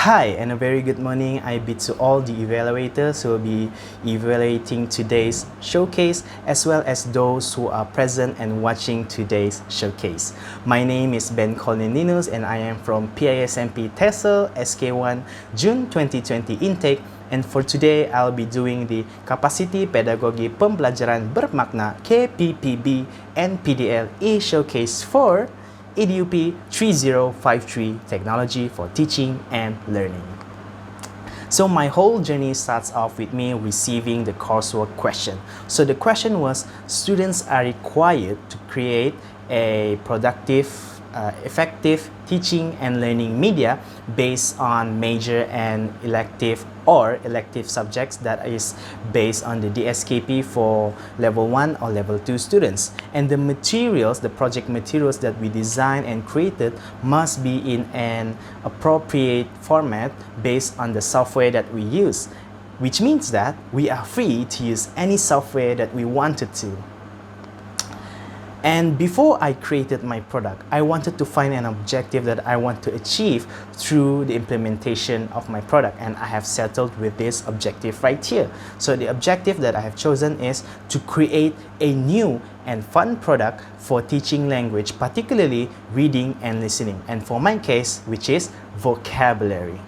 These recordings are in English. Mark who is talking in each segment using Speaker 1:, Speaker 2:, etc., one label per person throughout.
Speaker 1: Hi and a very good morning. I bid to all the evaluators who will be evaluating today's showcase, as well as those who are present and watching today's showcase. My name is Benn LINUS and I am from PISMP TESL SK1 June 2020 intake, and for today I'll be doing the Kapasiti Pedagogi Pembelajaran Bermakna Kppb Npdl e-showcase for EDUP 3053 Technology for Teaching and Learning. So my whole journey starts off with me receiving the coursework question. So the question was, students are required to create a productive, effective teaching and learning media based on major and elective subjects that is based on the DSKP for level 1 or level 2 students. And the materials, the project materials that we designed and created must be in an appropriate format based on the software that we use, which means that we are free to use any software that we wanted to. And before I created my product, I wanted to find an objective that I want to achieve through the implementation of my product, and I have settled with this objective right here. So the objective that I have chosen is to create a new and fun product for teaching language, particularly reading and listening, and for my case, which is vocabulary.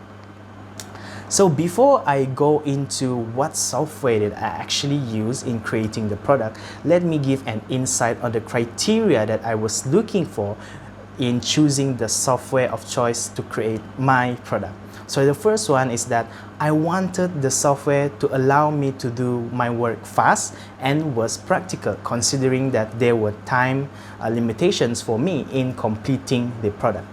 Speaker 1: So before I go into what software that I actually use in creating the product, let me give an insight on the criteria that I was looking for in choosing the software of choice to create my product. So the first one is that I wanted the software to allow me to do my work fast and was practical, considering that there were time limitations for me in completing the product.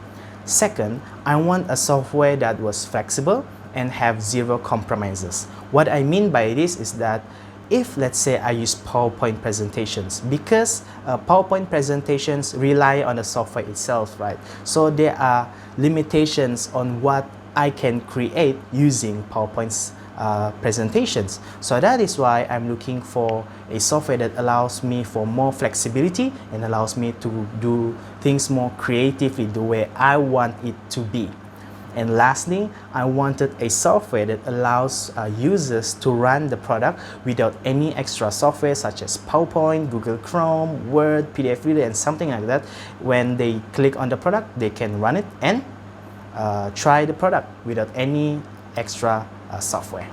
Speaker 1: Second, I want a software that was flexible and have zero compromises. What I mean by this is that if, let's say, I use PowerPoint presentations, because PowerPoint presentations rely on the software itself, right? So there are limitations on what I can create using PowerPoint's presentations. So that is why I'm looking for a software that allows me for more flexibility and allows me to do things more creatively the way I want it to be. And lastly, I wanted a software that allows users to run the product without any extra software such as PowerPoint, Google Chrome, Word, PDF Reader, and something like that. When they click on the product, they can run it and try the product without any extra software.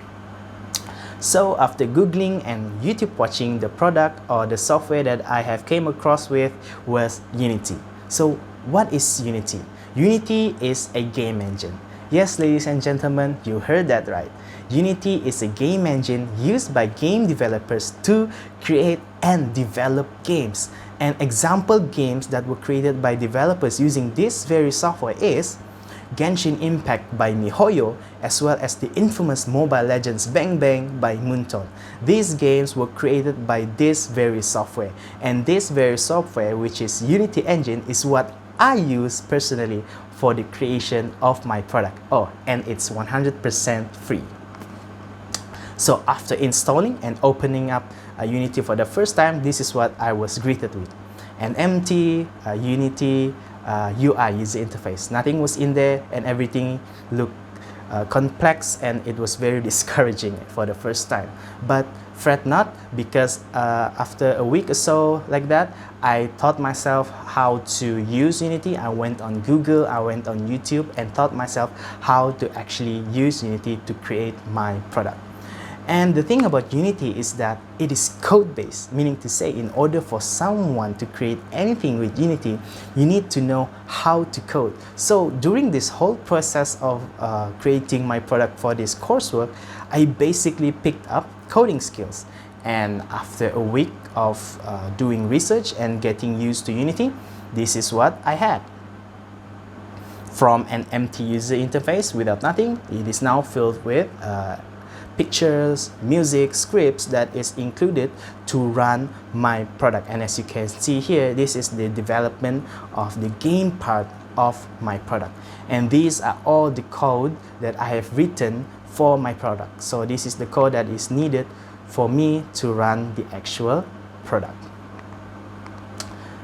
Speaker 1: So after Googling and YouTube watching, the product or the software that I have came across with was Unity. So what is Unity? Unity is a game engine. Yes, ladies and gentlemen, you heard that right. Unity is a game engine used by game developers to create and develop games. And example games that were created by developers using this very software is Genshin Impact by MiHoYo, as well as the infamous Mobile Legends Bang Bang by Moonton. These games were created by this very software, and this very software, which is Unity Engine, is what I use personally for the creation of my product. Oh, and it's 100% free. So after installing and opening up Unity for the first time, this is what I was greeted with: an empty Unity UI user interface. Nothing was in there and everything looked complex, and it was very discouraging for the first time. But fret not, because after a week or so like that, I taught myself how to use Unity. I went on Google, I went on YouTube, and taught myself how to actually use Unity to create my product. And the thing about Unity is that it is code-based, meaning to say, in order for someone to create anything with Unity, you need to know how to code. So during this whole process of creating my product for this coursework, I basically picked up coding skills. And after a week of doing research and getting used to Unity, this is what I had. From an empty user interface without nothing, it is now filled with pictures, music, scripts that is included to run my product. And as you can see here, this is the development of the game part of my product. And these are all the code that I have written for my product. So this is the code that is needed for me to run the actual product.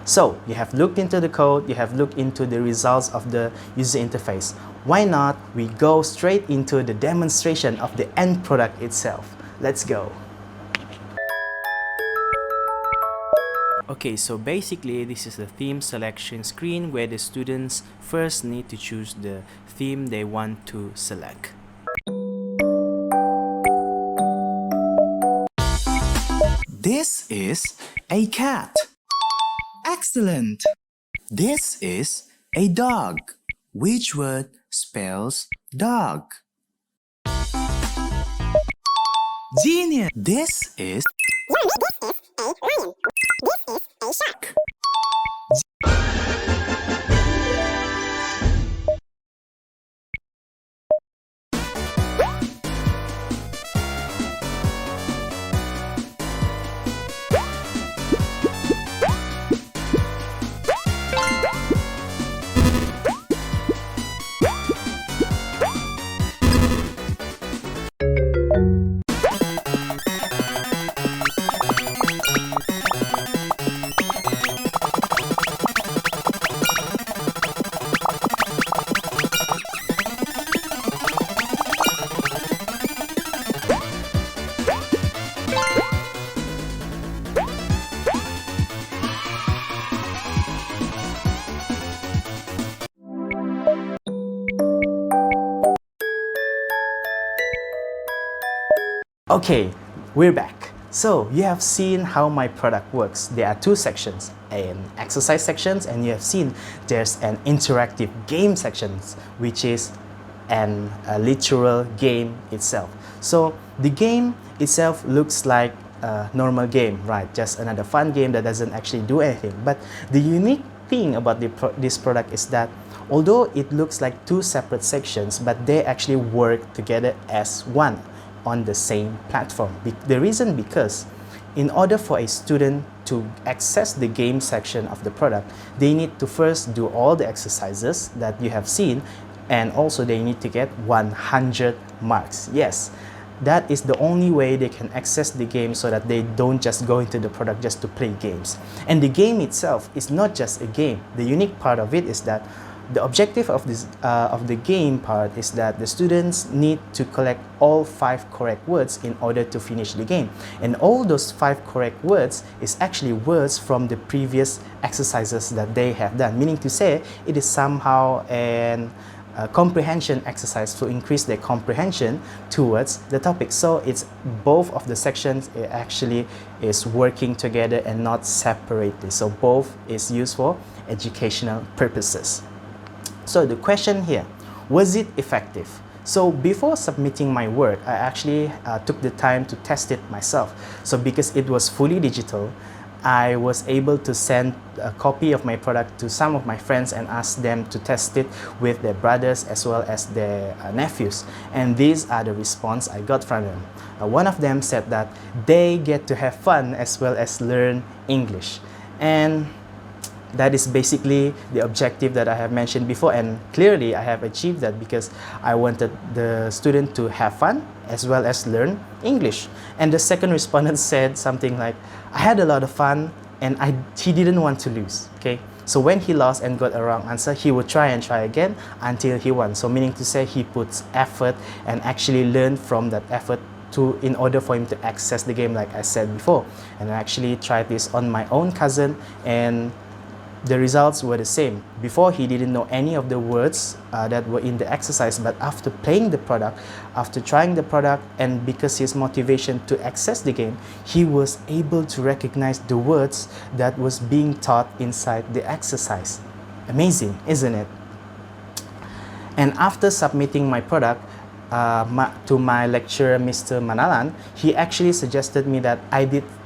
Speaker 1: So you have looked into the code, you have looked into the results of the user interface. why not we go straight into the demonstration of the end product itself. Let's go. Okay, so basically this is the theme selection screen where the students first need to choose the theme they want to select. This is a cat. Excellent. This is a dog. Which word spells dog? Genius. This is a shark. Okay, we're back. So you have seen how my product works. There are two sections, an exercise sections, and you have seen there's an interactive game sections, which is a literal game itself. So the game itself looks like a normal game, right? Just another fun game that doesn't actually do anything. But the unique thing about this product is that although it looks like two separate sections, but they actually work together as one on the same platform. The reason because in order for a student to access the game section of the product, they need to first do all the exercises that you have seen, and also they need to get 100 marks. Yes, that is the only way they can access the game, so that they don't just go into the product just to play games. And the game itself is not just a game. The unique part of it is that the objective of the game part is that the students need to collect all 5 correct words in order to finish the game. And all those 5 correct words is actually words from the previous exercises that they have done. Meaning to say, it is somehow an comprehension exercise to increase their comprehension towards the topic. So it's both of the sections actually is working together and not separately. So both is used for educational purposes. So the question here, was it effective? So before submitting my work, I actually took the time to test it myself. So because it was fully digital, I was able to send a copy of my product to some of my friends and ask them to test it with their brothers as well as their nephews. And these are the response I got from them. One of them said that they get to have fun as well as learn English. And that is basically the objective that I have mentioned before, and clearly I have achieved that because I wanted the student to have fun as well as learn English. And the second respondent said something like, I had a lot of fun and he didn't want to lose. Okay, so when he lost and got a wrong answer, he would try and try again until he won. So meaning to say, he puts effort and actually learn from that effort in order for him to access the game, like I said before. And I actually tried this on my own cousin, and the results were the same. Before, he didn't know any of the words that were in the exercise, but after playing the product, after trying the product, and because his motivation to access the game, he was able to recognize the words that was being taught inside the exercise. Amazing, isn't it? And after submitting my product to my lecturer, Mr. Manalan, he actually suggested me that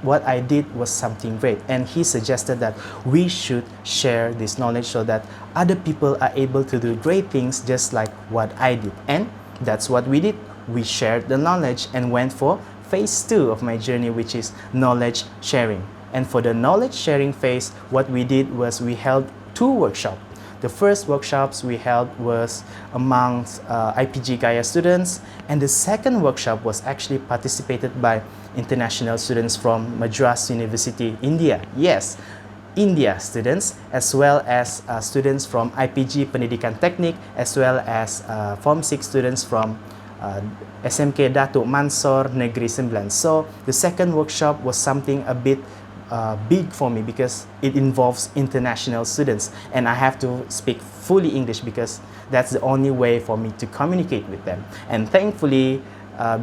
Speaker 1: what I did was something great, and he suggested that we should share this knowledge so that other people are able to do great things just like what I did. And that's what we did. We shared the knowledge and went for phase 2 of my journey, which is knowledge sharing. And for the knowledge sharing phase, what we did was we held 2 workshops. The first workshops we held was amongst IPG Gaya students, and the second workshop was actually participated by international students from Madras University, India. Yes, India students, as well as students from IPG Pendidikan Teknik, as well as Form 6 students from SMK Datuk Mansor Negeri Sembilan. So the second workshop was something a bit big for me because it involves international students, and I have to speak fully English because that's the only way for me to communicate with them. And thankfully,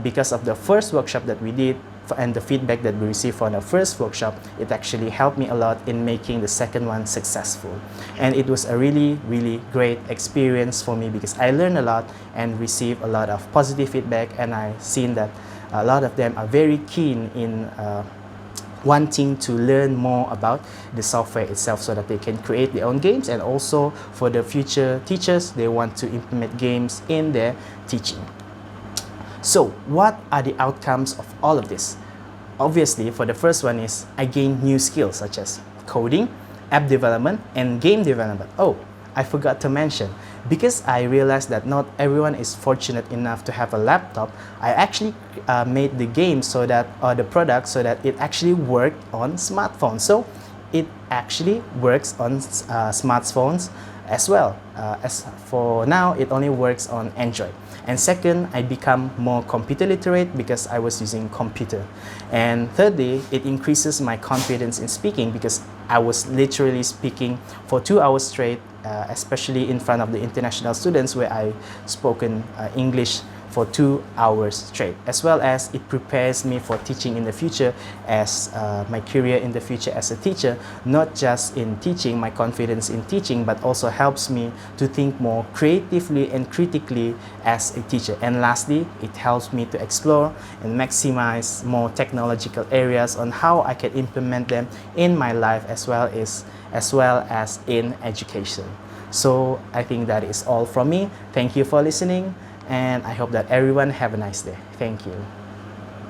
Speaker 1: because of the first workshop that we did and the feedback that we received from the first workshop, it actually helped me a lot in making the second one successful. And it was a really, really great experience for me because I learned a lot and received a lot of positive feedback, and I've seen that a lot of them are very keen in wanting to learn more about the software itself so that they can create their own games, and also for the future teachers, they want to implement games in their teaching. So what are the outcomes of all of this? Obviously, for the first one is I gained new skills such as coding, app development, and game development. Oh, I forgot to mention, because I realized that not everyone is fortunate enough to have a laptop, I actually made the game so that, or the product, so that it actually worked on smartphones. So it actually works on smartphones as well. As for now, it only works on Android. And second, I become more computer literate because I was using computer. And thirdly, it increases my confidence in speaking because I was literally speaking for 2 hours straight, especially in front of the international students, where I spoken English for 2 hours straight, as well as it prepares me for teaching in the future, as my career in the future as a teacher, not just in teaching, my confidence in teaching, but also helps me to think more creatively and critically as a teacher. And lastly, it helps me to explore and maximize more technological areas on how I can implement them in my life as well as in education. So I think that is all from me. Thank you for listening, and I hope that everyone have a nice day. Thank you.